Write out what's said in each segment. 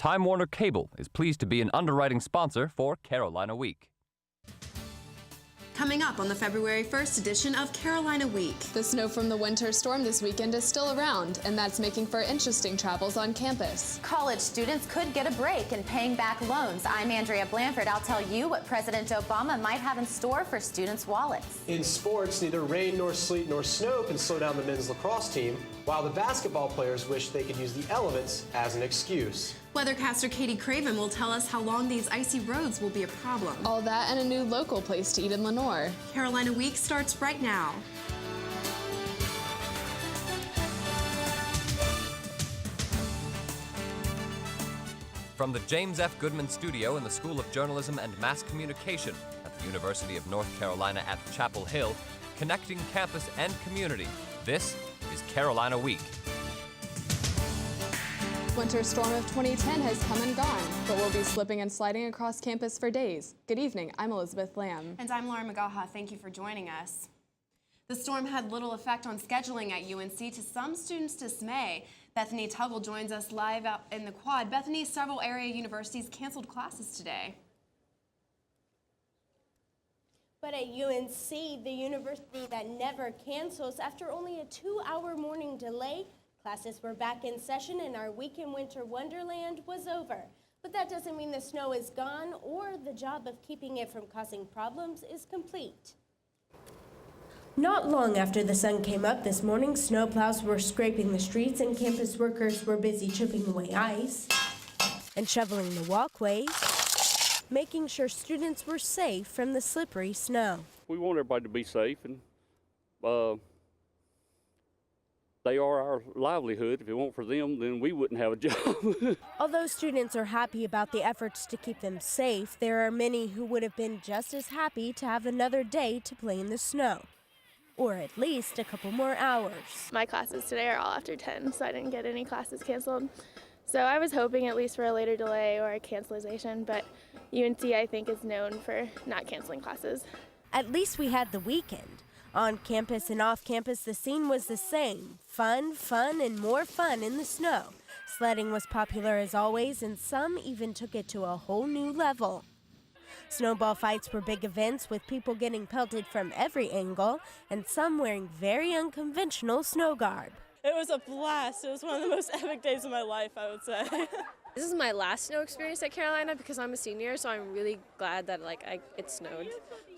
Time Warner Cable is pleased to be an underwriting sponsor for Carolina Week. Coming up on the February 1st edition of Carolina Week. The snow from the winter storm this weekend is still around, and that's making for interesting travels on campus. College students could get a break in paying back loans. I'm Andrea Blanford. I'll tell you what President Obama might have in store for students' wallets. In sports, neither rain nor sleet nor snow can slow down the men's lacrosse team, while the basketball players wish they could use the elements as an excuse. Weathercaster Katie Craven will tell us how long these icy roads will be a problem. All that and a new local place to eat in Lenoir. Carolina Week starts right now. From the James F. Goodman Studio in the School of Journalism and Mass Communication at the University of North Carolina at Chapel Hill, connecting campus and community, this is Carolina Week. Winter storm of 2010 has come and gone, but we'll be slipping and sliding across campus for days. Good evening, I'm Elizabeth Lamb. And I'm Laura McGaha. Thank you for joining us. The storm had little effect on scheduling at UNC to some students' dismay. Bethany Tuggle joins us live out in the quad. Bethany, several area universities canceled classes today. But at UNC, the university that never cancels, after only a 2-hour morning delay, classes were back in session and our week in winter wonderland was over. But that doesn't mean the snow is gone or the job of keeping it from causing problems is complete. Not long after the sun came up this morning, snowplows were scraping the streets and campus workers were busy chipping away ice and shoveling the walkways, making sure students were safe from the slippery snow. We want everybody to be safe, and they are our livelihood. If it weren't for them, then we wouldn't have a job. Although students are happy about the efforts to keep them safe, there are many who would have been just as happy to have another day to play in the snow, or at least a couple more hours. My classes today are all after 10, so I didn't get any classes canceled. So I was hoping at least for a later delay or a cancellation, but UNC I think is known for not canceling classes. At least we had the weekend. On campus and off campus, the scene was the same. Fun, and more fun in the snow. Sledding was popular as always, and some even took it to a whole new level. Snowball fights were big events with people getting pelted from every angle, and some wearing very unconventional snow garb. It was a blast. It was one of the most epic days of my life, I would say. This is my last snow experience at Carolina because I'm a senior, so I'm really glad that it snowed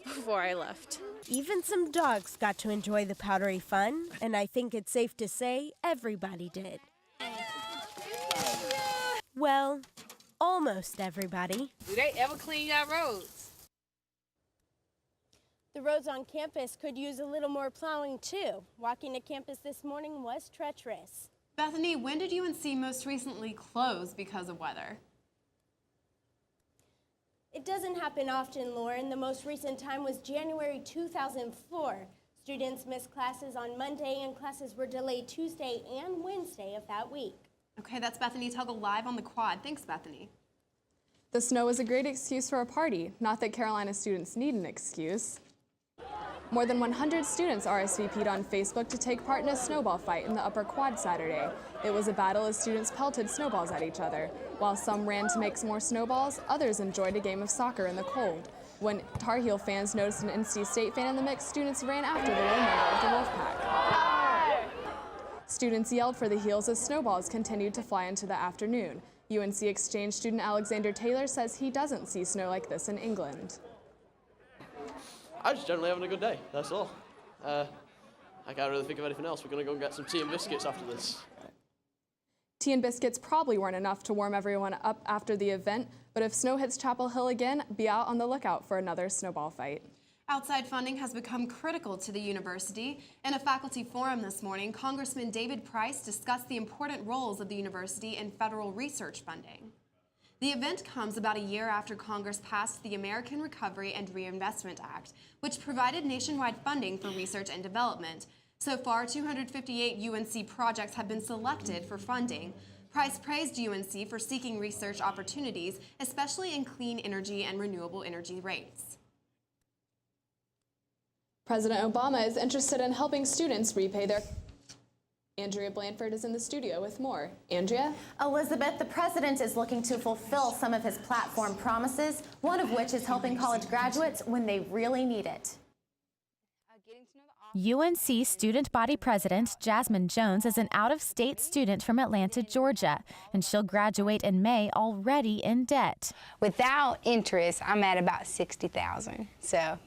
before I left. Even some dogs got to enjoy the powdery fun, and I think it's safe to say everybody did. Well, almost everybody. Do they ever clean our roads? The roads on campus could use a little more plowing too. Walking to campus this morning was treacherous. Bethany, when did UNC most recently close because of weather? It doesn't happen often, Lauren. The most recent time was January 2004. Students missed classes on Monday and classes were delayed Tuesday and Wednesday of that week. Okay, that's Bethany Tuggle live on the quad. Thanks, Bethany. The snow was a great excuse for a party, not that Carolina students need an excuse. More than 100 students RSVP'd on Facebook to take part in a snowball fight in the Upper Quad Saturday. It was a battle as students pelted snowballs at each other. While some ran to make some more snowballs, others enjoyed a game of soccer in the cold. When Tar Heel fans noticed an NC State fan in the mix, students ran after the lone member of the Wolfpack. Students yelled for the Heels as snowballs continued to fly into the afternoon. UNC exchange student Alexander Taylor says he doesn't see snow like this in England. I'm just generally having a good day, that's all. I can't really think of anything else. We're going to go and get some tea and biscuits after this. Tea and biscuits probably weren't enough to warm everyone up after the event, but if snow hits Chapel Hill again, be out on the lookout for another snowball fight. Outside funding has become critical to the university. In a faculty forum this morning, Congressman David Price discussed the important roles of the university in federal research funding. The event comes about a year after Congress passed the American Recovery and Reinvestment Act, which provided nationwide funding for research and development. So far, 258 UNC projects have been selected for funding. Price praised UNC for seeking research opportunities, especially in clean energy and renewable energy rates. President Obama is interested in helping students repay their Andrea Blanford is in the studio with more. Andrea? Elizabeth, the president is looking to fulfill some of his platform promises, one of which is helping college graduates when they really need it. UNC student body president Jasmine Jones is an out-of-state student from Atlanta, Georgia, and she'll graduate in May already in debt. Without interest, I'm at about $60,000. So,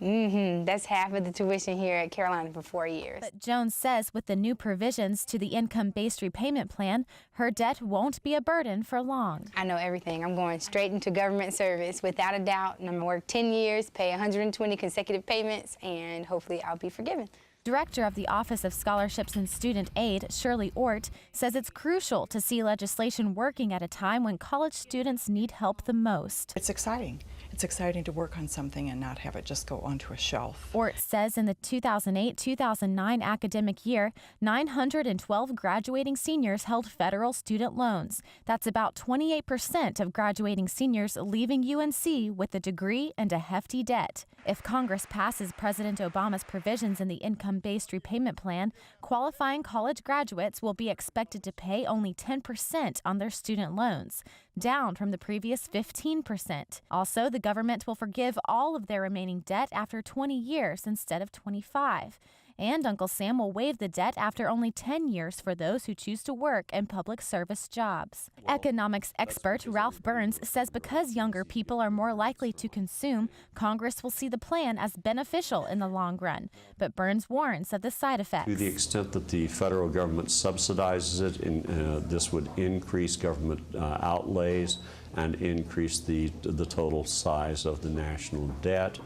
that's half of the tuition here at Carolina for 4 years. But Jones says with the new provisions to the income-based repayment plan, her debt won't be a burden for long. I know everything. I'm going straight into government service without a doubt, and I'm going to work 10 years, pay 120 consecutive payments, and hopefully I'll be forgiven. Director of the Office of Scholarships and Student Aid, Shirley Ort, says it's crucial to see legislation working at a time when college students need help the most. It's exciting. It's exciting to work on something and not have it just go onto a shelf. Ort says in the 2008-2009 academic year, 912 graduating seniors held federal student loans. That's about 28% of graduating seniors leaving UNC with a degree and a hefty debt. If Congress passes President Obama's provisions in the income-based repayment plan, qualifying college graduates will be expected to pay only 10% on their student loans, down from the previous 15%. Also, the government will forgive all of their remaining debt after 20 years instead of 25. And Uncle Sam will waive the debt after only 10 years for those who choose to work in public service jobs. Economics expert Ralph Burns says because younger people are more likely to consume, Congress will see the plan as beneficial in the long run. But Burns warns of the side effects. To the extent that the federal government subsidizes it, this would increase government outlays and increase the total size of the national debt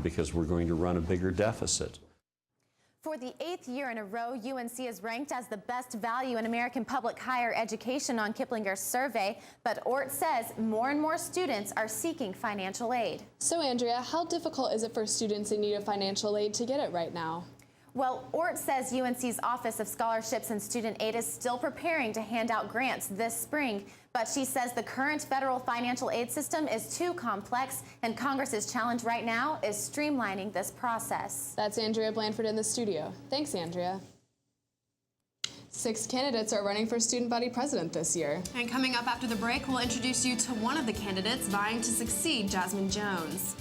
because we're going to run a bigger deficit. For the 8th year in a row, UNC is ranked as the best value in American public higher education on Kiplinger's survey, but Ort says more and more students are seeking financial aid. So, Andrea, how difficult is it for students in need of financial aid to get it right now? Well, Ort says UNC's Office of Scholarships and Student Aid is still preparing to hand out grants this spring, but she says the current federal financial aid system is too complex, and Congress's challenge right now is streamlining this process. That's Andrea Blanford in the studio. Thanks, Andrea. 6 candidates are running for student body president this year. And coming up after the break, we'll introduce you to one of the candidates vying to succeed Jasmine Jones.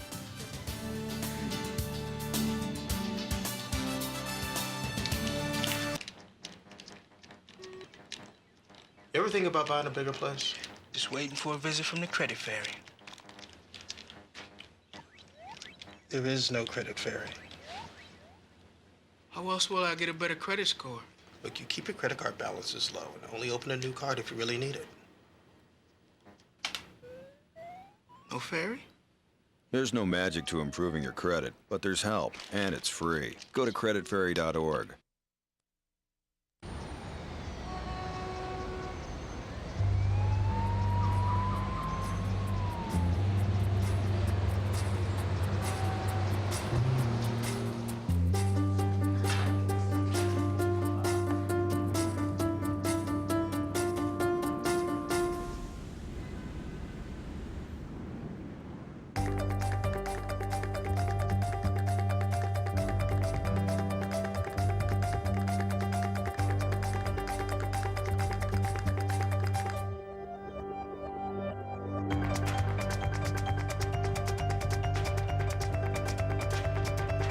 You ever think about buying a bigger place? Just waiting for a visit from the credit fairy. There is no credit fairy. How else will I get a better credit score? Look, you keep your credit card balances low and only open a new card if you really need it. No fairy? There's no magic to improving your credit, but there's help, and it's free. Go to creditfairy.org.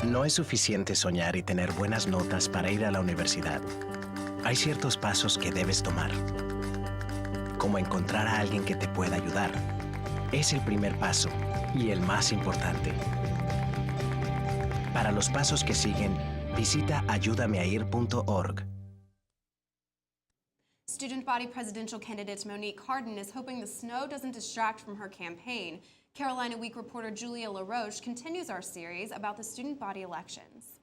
No es suficiente soñar y tener buenas notas para ir a la universidad. Hay ciertos pasos que debes tomar, como encontrar a alguien que te pueda ayudar. Es el primer paso y el más importante. Para los pasos que siguen, visita ayudameair.org. Student body presidential candidate Monique Hardin is hoping the snow doesn't distract from her campaign. Carolina Week reporter Julia LaRoche continues our series about the student body elections.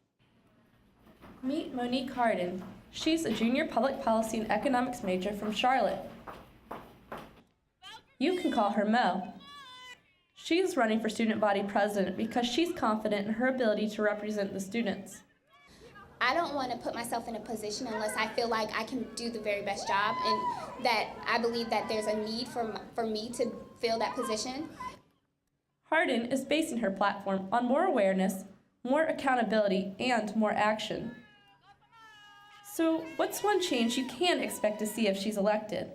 Meet Monique Hardin. She's a junior public policy and economics major from Charlotte. You can call her Mo. She's running for student body president because she's confident in her ability to represent the students. I don't want to put myself in a position unless I feel like I can do the very best job and that I believe that there's a need for me to fill that position. Hardin is basing her platform on more awareness, more accountability, and more action. So what's one change you can expect to see if she's elected?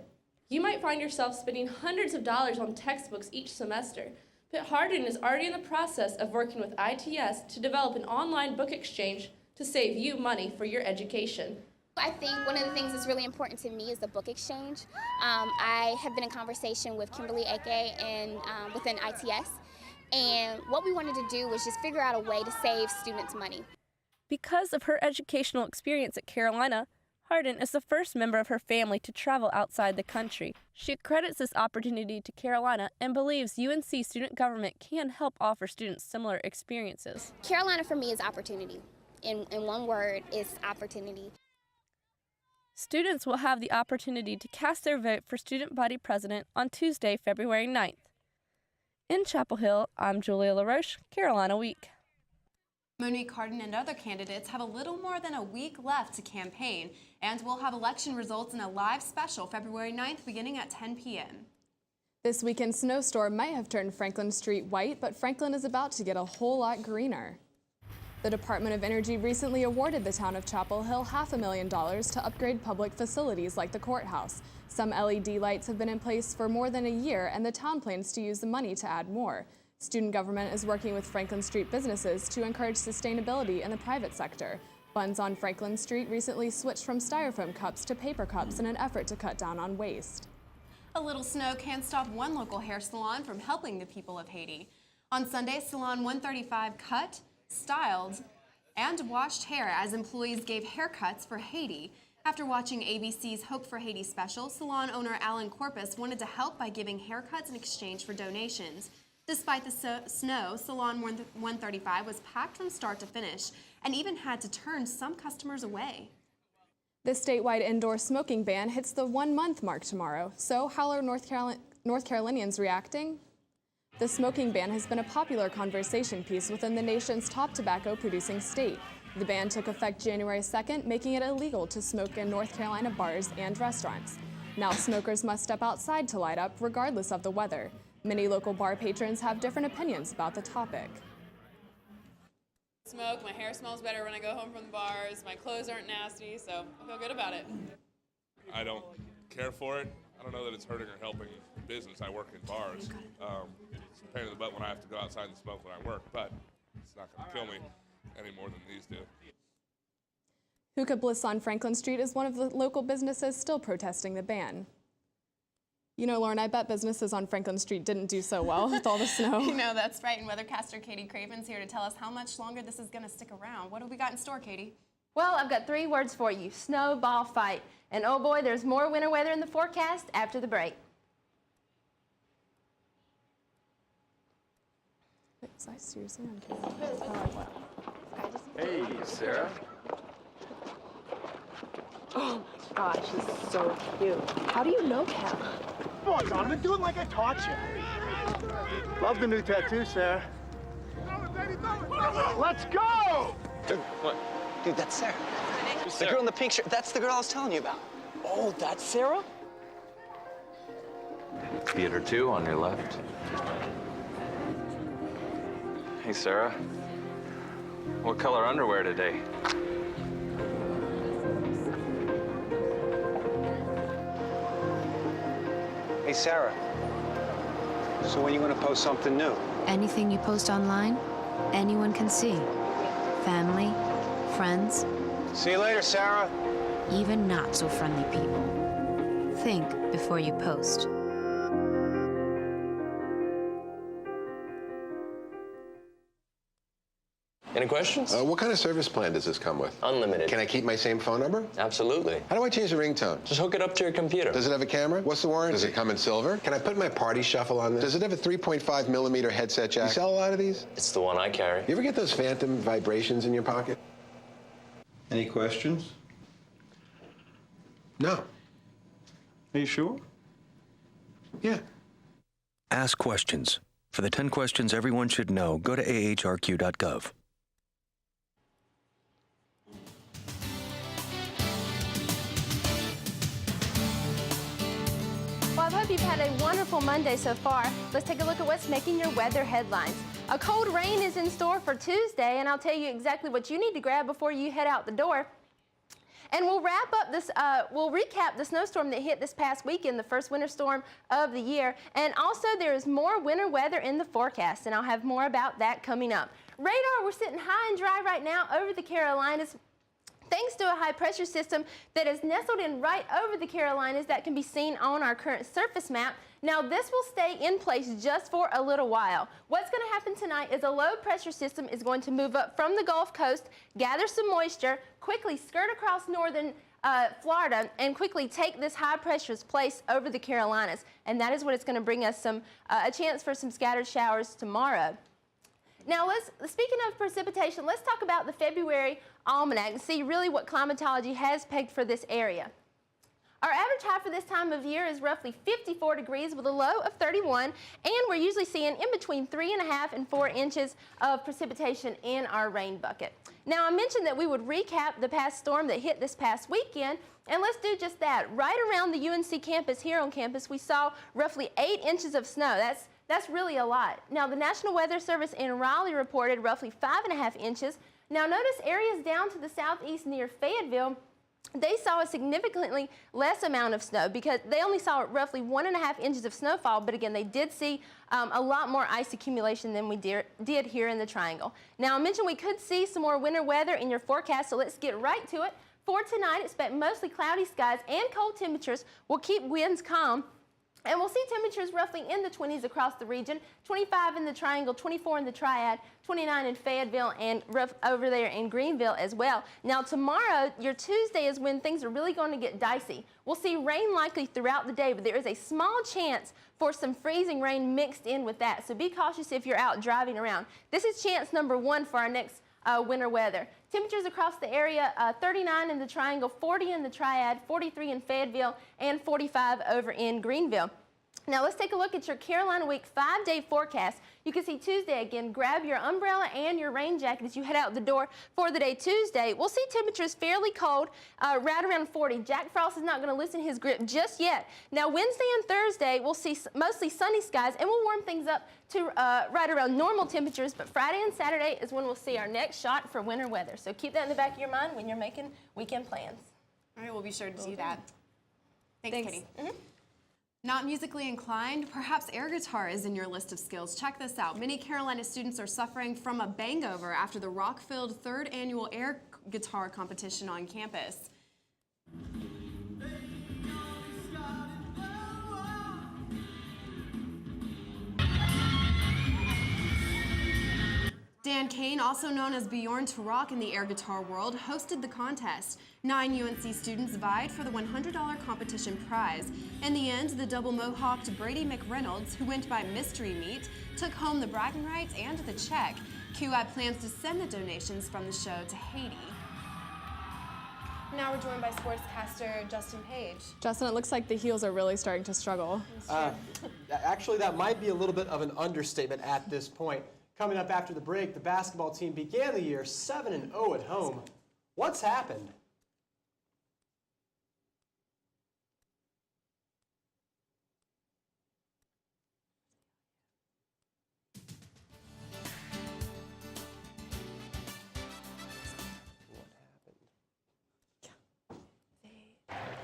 You might find yourself spending hundreds of dollars on textbooks each semester, but Hardin is already in the process of working with ITS to develop an online book exchange to save you money for your education. I think one of the things that's really important to me is the book exchange. I have been in conversation with Kimberly Eke and within ITS, and what we wanted to do was just figure out a way to save students money. Because of her educational experience at Carolina, Hardin is the first member of her family to travel outside the country. She credits this opportunity to Carolina and believes UNC student government can help offer students similar experiences. Carolina for me is opportunity. In one word, is opportunity. Students will have the opportunity to cast their vote for student body president on Tuesday, February 9th. In Chapel Hill, I'm Julia LaRoche, Carolina Week. Monique Hardin and other candidates have a little more than a week left to campaign, and we'll have election results in a live special February 9th beginning at 10 p.m. This weekend's snowstorm might have turned Franklin Street white, but Franklin is about to get a whole lot greener. The Department of Energy recently awarded the town of Chapel Hill $500,000 to upgrade public facilities like the courthouse. Some LED lights have been in place for more than a year, and the town plans to use the money to add more. Student government is working with Franklin Street businesses to encourage sustainability in the private sector. Buns on Franklin Street recently switched from styrofoam cups to paper cups in an effort to cut down on waste. A little snow can't stop one local hair salon from helping the people of Haiti. On Sunday, Salon 135 cut, styled, and washed hair as employees gave haircuts for Haiti. After watching ABC's Hope for Haiti special, salon owner Alan Corpus wanted to help by giving haircuts in exchange for donations. Despite the snow, Salon 135 was packed from start to finish and even had to turn some customers away. The statewide indoor smoking ban hits the 1-month mark tomorrow. So how are North Carolinians reacting? The smoking ban has been a popular conversation piece within the nation's top tobacco-producing state. The ban took effect January 2nd, making it illegal to smoke in North Carolina bars and restaurants. Now smokers must step outside to light up, regardless of the weather. Many local bar patrons have different opinions about the topic. Smoke, my hair smells better when I go home from the bars, my clothes aren't nasty, so I feel good about it. I don't care for it. I don't know that it's hurting or helping business. I work in bars. It's a pain in the butt when I have to go outside and smoke when I work, but it's not going to kill me any more than these do. Hookah Bliss on Franklin Street is one of the local businesses still protesting the ban. You know, Lauren, I bet businesses on Franklin Street didn't do so well with all the snow. You know, that's right. And weathercaster Katie Craven's here to tell us how much longer this is going to stick around. What have we got in store, Katie? Well, I've got 3 words for you: snowball fight. And oh boy, there's more winter weather in the forecast after the break. Wait, is I seriously on camera? Hey, Sarah. Oh my gosh, he's so cute. How do you know him? Come on, Donovan, do it like I taught you. Love the new tattoo, Sarah. Let's go! Dude, what? Dude, that's Sarah. The girl in the pink shirt. That's the girl I was telling you about. Oh, that's Sarah? Theater 2 on your left. Hey, Sarah. What color underwear today? Hey, Sarah. So when are you going to post something new? Anything you post online, anyone can see. Family, friends. See you later, Sarah. Even not so friendly people. Think before you post. Any questions? What kind of service plan does this come with? Unlimited. Can I keep my same phone number? Absolutely. How do I change the ringtone? Just hook it up to your computer. Does it have a camera? What's the warranty? Does it come in silver? Can I put my party shuffle on this? Does it have a 3.5 millimeter headset jack? You sell a lot of these? It's the one I carry. You ever get those phantom vibrations in your pocket? Any questions? No. Are you sure? Yeah. Ask questions. For the 10 questions everyone should know, go to ahrq.gov. Well, I hope you've had a wonderful Monday so far. Let's take a look at what's making your weather headlines. A cold rain is in store for Tuesday, and I'll tell you exactly what you need to grab before you head out the door. And we'll wrap up this, we'll recap the snowstorm that hit this past weekend, the first winter storm of the year. And also there is more winter weather in the forecast, and I'll have more about that coming up. Radar, we're sitting high and dry right now over the Carolinas, thanks to a high pressure system that is nestled in right over the Carolinas that can be seen on our current surface map. Now this will stay in place just for a little while. What's going to happen tonight is a low pressure system is going to move up from the Gulf Coast, gather some moisture, quickly skirt across northern Florida, and quickly take this high pressure's place over the Carolinas. And that is what it's going to bring us some a chance for some scattered showers tomorrow. Now, speaking of precipitation, let's talk about the February almanac and see really what climatology has pegged for this area. Our average high for this time of year is roughly 54 degrees with a low of 31, and we're usually seeing in between 3.5 and 4 inches of precipitation in our rain bucket. Now, I mentioned that we would recap the past storm that hit this past weekend, and let's do just that. Right around the UNC campus, here on campus, we saw roughly 8 inches of snow. That's really a lot. Now, the National Weather Service in Raleigh reported roughly 5.5 inches. Now, notice areas down to the southeast near Fayetteville, they saw a significantly less amount of snow because they only saw roughly 1.5 inches of snowfall, but again, they did see a lot more ice accumulation than we did here in the Triangle. Now, I mentioned we could see some more winter weather in your forecast, so let's get right to it. For tonight, expect mostly cloudy skies and cold temperatures. We'll keep winds calm. And we'll see temperatures roughly in the 20s across the region, 25 in the Triangle, 24 in the Triad, 29 in Fayetteville, and over there in Greenville as well. Now tomorrow, your Tuesday, is when things are really going to get dicey. We'll see rain likely throughout the day, but there is a small chance for some freezing rain mixed in with that. So be cautious if you're out driving around. This is chance number 1 for our next winter weather. Temperatures across the area, 39 in the Triangle, 40 in the Triad, 43 in Fayetteville, and 45 over in Greenville. Now let's take a look at your Carolina Week 5-day forecast. You can see Tuesday again, grab your umbrella and your rain jacket as you head out the door for the day Tuesday. We'll see temperatures fairly cold, right around 40. Jack Frost is not going to loosen his grip just yet. Now Wednesday and Thursday, we'll see mostly sunny skies, and we'll warm things up to right around normal temperatures, but Friday and Saturday is when we'll see our next shot for winter weather. So keep that in the back of your mind when you're making weekend plans. All right, we'll be sure to do that. Thanks. Katie. Not musically inclined? Perhaps air guitar is in your list of skills. Check this out. Many Carolina students are suffering from a bangover after the rock-filled 3rd annual air guitar competition on campus. Dan Kane, also known as Bjorn to Rock in the air guitar world, hosted the contest. 9 UNC students vied for the $100 competition prize. In the end, the double mohawked Brady McReynolds, who went by Mystery Meat, took home the bragging rights and the check. QI plans to send the donations from the show to Haiti. Now we're joined by sportscaster Justin Page. Justin, it looks like the Heels are really starting to struggle. Actually, that might be a little bit of an understatement at this point. Coming up after the break, the basketball team began the year 7-0 at home. What's happened?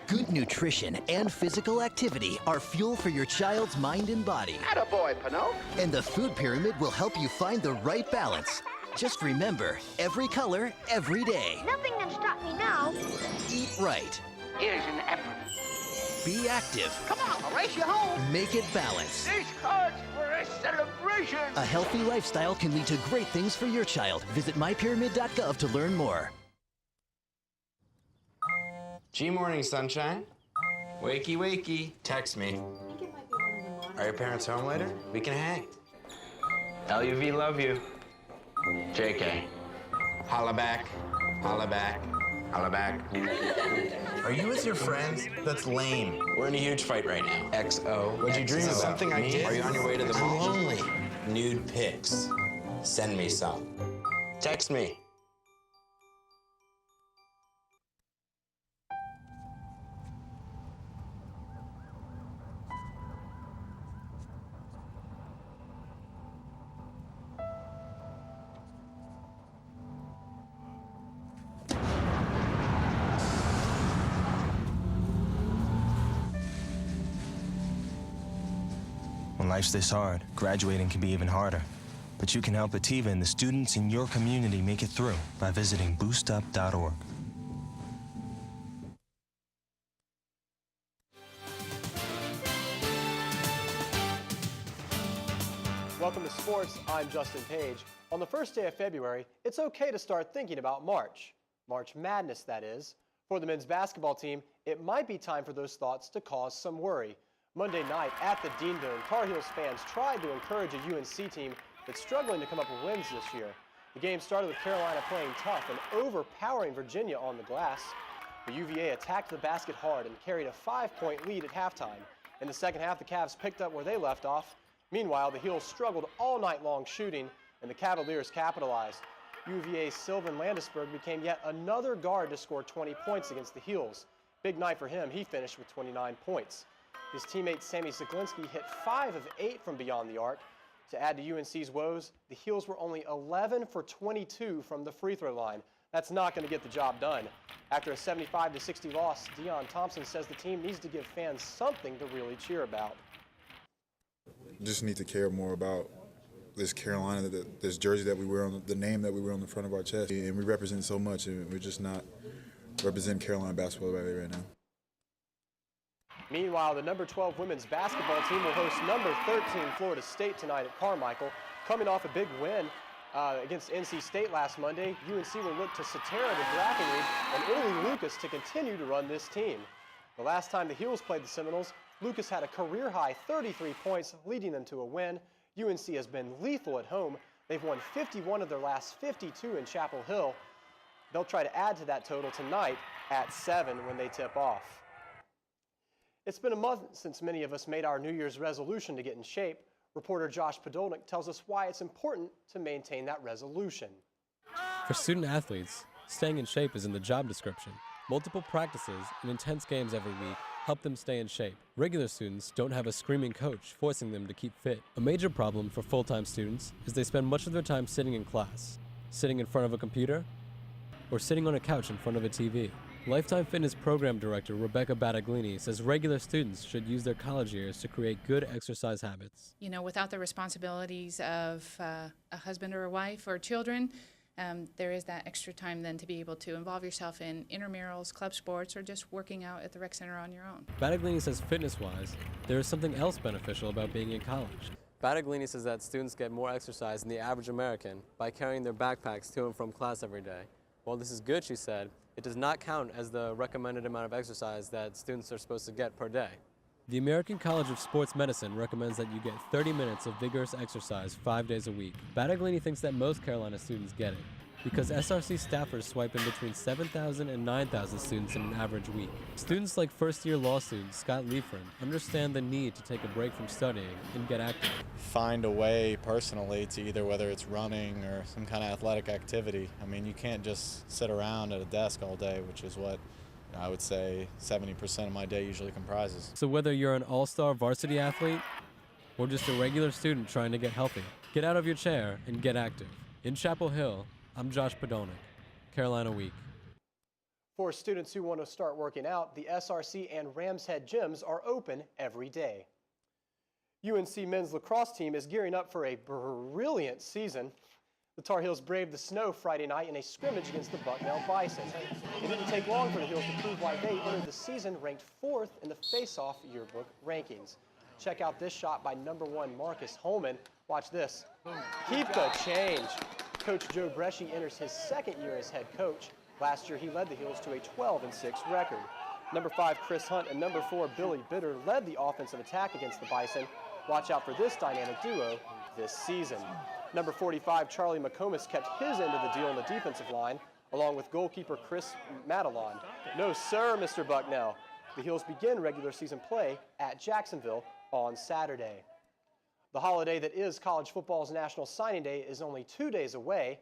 Good nutrition and physical activity are fuel for your child's mind and body. Attaboy, Pinot. And the food pyramid will help you find the right balance. Just remember, every color, every day. Nothing can stop me now. Eat right. Here's an apple. Be active. Come on, I'll race you home. Make it balanced. This calls for a celebration. A healthy lifestyle can lead to great things for your child. Visit mypyramid.gov to learn more. G-Morning, sunshine. Wakey, wakey. Text me. Are your parents home later? We can hang. LUV, love you. JK. Holla back. Holla back. Holla back. Are you with your friends? That's lame. We're in a huge fight right now. XO. What'd you dream about? Something I did? Are you on your way to the mall? I'm lonely. Nude pics. Send me some. Text me. When life's this hard, graduating can be even harder. But you can help Ativa and the students in your community make it through by visiting boostup.org. Welcome to sports. I'm Justin Page. On the first day of February, it's okay to start thinking about March. March Madness, that is. For the men's basketball team, it might be time for those thoughts to cause some worry. Monday night at the Dean Dome, Tar Heels fans tried to encourage a UNC team that's struggling to come up with wins this year. The game started with Carolina playing tough and overpowering Virginia on the glass. The UVA attacked the basket hard and carried a 5-point lead at halftime. In the second half, the Cavs picked up where they left off. Meanwhile, the Heels struggled all night long shooting, and the Cavaliers capitalized. UVA's Sylvan Landesberg became yet another guard to score 20 points against the Heels. Big night for him. He finished with 29 points. His teammate Sammy Zaglinski hit 5 of 8 from beyond the arc. To add to UNC's woes, the Heels were only 11 for 22 from the free throw line. That's not going to get the job done. After a 75-60 loss, Deion Thompson says the team needs to give fans something to really cheer about. Just need to care more about this Carolina, this jersey that we wear on, the name that we wear on the front of our chest. And we represent so much, and we're just not representing Carolina basketball right now. Meanwhile, the number 12 women's basketball team will host number 13 Florida State tonight at Carmichael. Coming off a big win against NC State last Monday, UNC will look to Satara to Brackenridge and Italy Lucas to continue to run this team. The last time the Heels played the Seminoles, Lucas had a career-high 33 points, leading them to a win. UNC has been lethal at home. They've won 51 of their last 52 in Chapel Hill. They'll try to add to that total tonight at 7 when they tip off. It's been a month since many of us made our New Year's resolution to get in shape. Reporter Josh Podolnik tells us why it's important to maintain that resolution. For student athletes, staying in shape is in the job description. Multiple practices and intense games every week help them stay in shape. Regular students don't have a screaming coach forcing them to keep fit. A major problem for full-time students is they spend much of their time sitting in class, sitting in front of a computer, or sitting on a couch in front of a TV. Lifetime Fitness Program Director Rebecca Battaglini says regular students should use their college years to create good exercise habits. You know, without the responsibilities of a husband or a wife or children, there is that extra time then to be able to involve yourself in intramurals, club sports, or just working out at the rec center on your own. Battaglini says fitness-wise, there is something else beneficial about being in college. Battaglini says that students get more exercise than the average American by carrying their backpacks to and from class every day. While this is good, she said, it does not count as the recommended amount of exercise that students are supposed to get per day. The American College of Sports Medicine recommends that you get 30 minutes of vigorous exercise 5 days a week. Battaglini thinks that most Carolina students get it, because SRC staffers swipe in between 7,000 and 9,000 students in an average week. Students like first-year law student Scott Liefren understand the need to take a break from studying and get active. Find a way personally to either whether it's running or some kind of athletic activity. I mean, you can't just sit around at a desk all day, which is what I would say 70% of my day usually comprises. So whether you're an all-star varsity athlete or just a regular student trying to get healthy, get out of your chair and get active. In Chapel Hill, I'm Josh Podolnik, Carolina Week. For students who want to start working out, the SRC and Rams Head gyms are open every day. UNC men's lacrosse team is gearing up for a brilliant season. The Tar Heels braved the snow Friday night in a scrimmage against the Bucknell Bison. It didn't take long for the Heels to prove why they entered the season ranked 4th in the face-off yearbook rankings. Check out this shot by number 1 Marcus Holman. Watch this. Keep the change. Coach Joe Bresci enters his second year as head coach. Last year, he led the Heels to a 12-6 record. Number 5 Chris Hunt and number 4 Billy Bitter led the offensive attack against the Bison. Watch out for this dynamic duo this season. Number 45 Charlie McComas kept his end of the deal on the defensive line, along with goalkeeper Chris Madelon. No sir, Mr. Bucknell. The Heels begin regular season play at Jacksonville on Saturday. The holiday that is college football's National Signing Day is only 2 days away.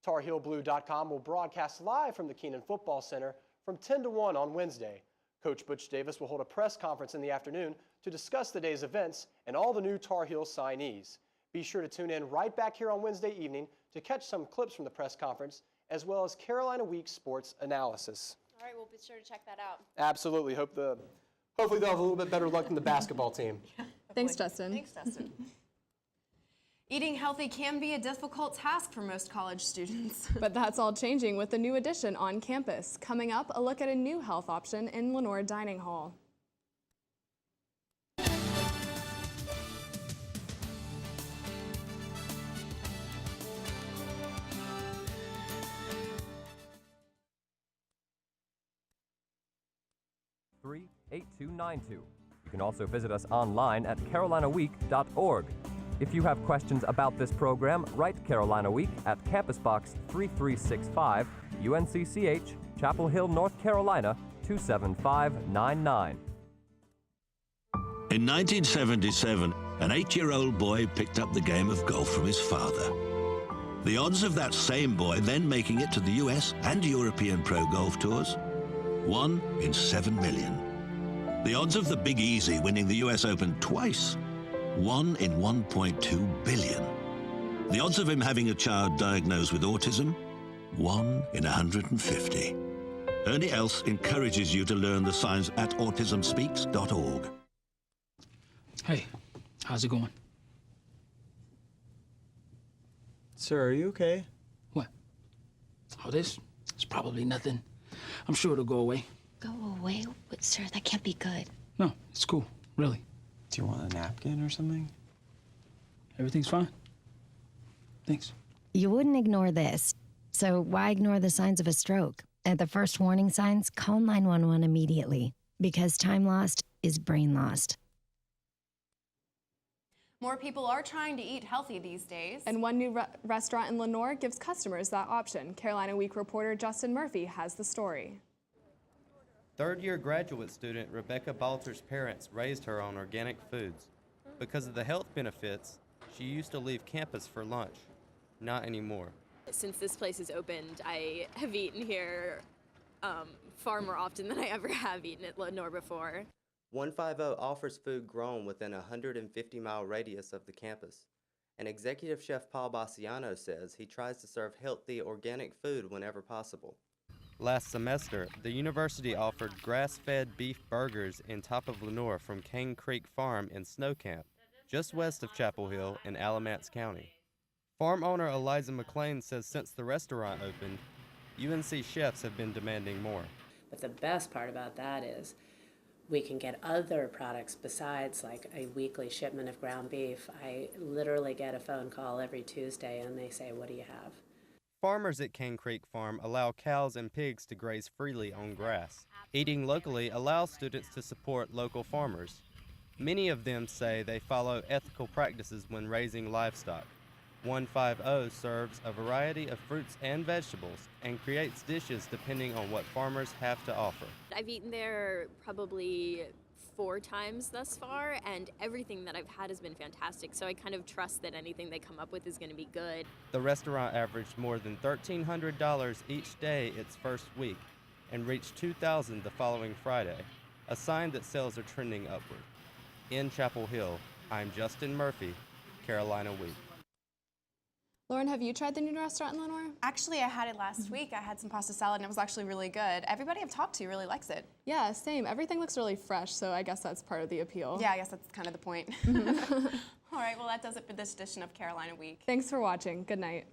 TarHeelBlue.com will broadcast live from the Keenan Football Center from 10 to 1 on Wednesday. Coach Butch Davis will hold a press conference in the afternoon to discuss the day's events and all the new Tar Heel signees. Be sure to tune in right back here on Wednesday evening to catch some clips from the press conference, as well as Carolina Week sports analysis. All right, we'll be sure to check that out. Absolutely. Hopefully they'll have a little bit better luck than the basketball team. Thanks, Justin. Thanks, Justin. Eating healthy can be a difficult task for most college students. But that's all changing with the new addition on campus. Coming up, a look at a new health option in Lenoir Dining Hall. $38292. You can also visit us online at carolinaweek.org. If you have questions about this program, write Carolina Week at Campus Box 3365, UNCCH, Chapel Hill, North Carolina 27599. In 1977, an 8-year-old boy picked up the game of golf from his father. The odds of that same boy then making it to the US and European Pro Golf Tours? 1 in 7 million. The odds of the Big Easy winning the US Open twice? 1 in 1.2 billion. The odds of him having a child diagnosed with autism? 1 in 150. Ernie Els encourages you to learn the signs at autismspeaks.org. Hey, how's it going? Sir, are you okay? What? Oh, this? It's probably nothing. I'm sure it'll go away. Go away? But, sir, that can't be good. No, it's cool, really. Do you want a napkin or something? Everything's fine. Thanks. You wouldn't ignore this. So why ignore the signs of a stroke? At the first warning signs, call 911 immediately. Because time lost is brain lost. More people are trying to eat healthy these days. And one new restaurant in Lenoir gives customers that option. Carolina Week reporter Justin Murphy has the story. Third-year graduate student Rebecca Balter's parents raised her on organic foods. Because of the health benefits, she used to leave campus for lunch. Not anymore. Since this place is opened, I have eaten here far more often than I ever have eaten at Lenoir before. 150 offers food grown within a 150-mile radius of the campus. And executive chef Paul Bassiano says he tries to serve healthy, organic food whenever possible. Last semester, the university offered grass-fed beef burgers in top of Lenoir from Cane Creek Farm in Snow Camp, just west of Chapel Hill in Alamance County. Farm owner Eliza McLean says since the restaurant opened, UNC chefs have been demanding more. But the best part about that is we can get other products besides like a weekly shipment of ground beef. I literally get a phone call every Tuesday and they say, "What do you have?" Farmers at Cane Creek Farm allow cows and pigs to graze freely on grass. Eating locally allows students to support local farmers. Many of them say they follow ethical practices when raising livestock. 150 serves a variety of fruits and vegetables and creates dishes depending on what farmers have to offer. I've eaten there probably 4 times thus far, and everything that I've had has been fantastic, so I kind of trust that anything they come up with is going to be good. The restaurant averaged more than $1,300 each day its first week and reached $2,000 the following Friday, a sign that sales are trending upward. In Chapel Hill, I'm Justin Murphy, Carolina Week. Lauren, have you tried the new restaurant in Lenoir? Actually, I had it last week. I had some pasta salad and it was actually really good. Everybody I've talked to really likes it. Yeah, same. Everything looks really fresh, so I guess that's part of the appeal. Yeah, I guess that's kind of the point. All right, well, that does it for this edition of Carolina Week. Thanks for watching. Good night.